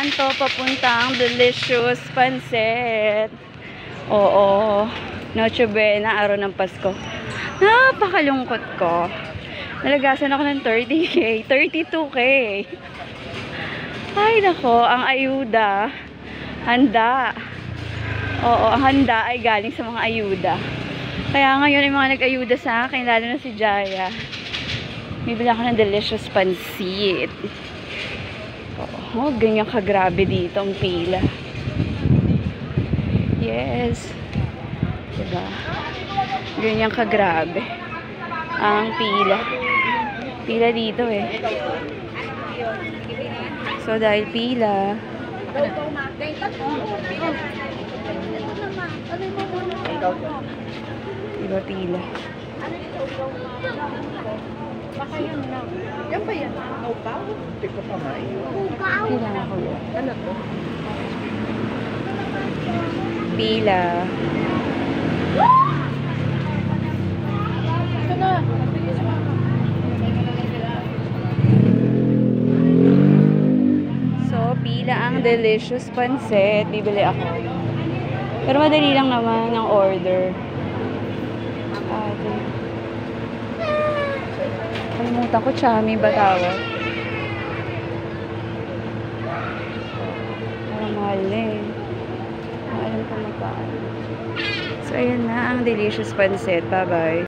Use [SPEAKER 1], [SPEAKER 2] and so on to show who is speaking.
[SPEAKER 1] kanto papuntang Delicious Pancit. Oo, Noche Buena, araw ng Pasko. Napakalungkot ko. Nalagasan ako ng 30K, 32K. Ay nako, ang ayuda, handa. Oo, ang handa ay galing sa mga ayuda. Kaya ngayon ay mga nag-ayuda sa akin, lalo na si Jaya. Bibili ako ng Delicious Pancit. Oh, ganyan kagrabe dito ang pila. Yes. Diba? Ganyan kagrabe ang pila. Pila dito eh. So, dahil pila. Diba pila?
[SPEAKER 2] Yan ba yan? Upaw? Hindi ko pa may.
[SPEAKER 1] Pila ako yun.
[SPEAKER 2] Ano to?
[SPEAKER 1] Pila.
[SPEAKER 2] Ito na.
[SPEAKER 1] So, pila ang Delicious Pancit. Bibili ako. Pero madali lang naman ang order. Kalimutan ko, Chami ba tawag? Parang mahal na eh. Alam ko magkaan. So, ayan na ang Delicious Pancit. Bye-bye.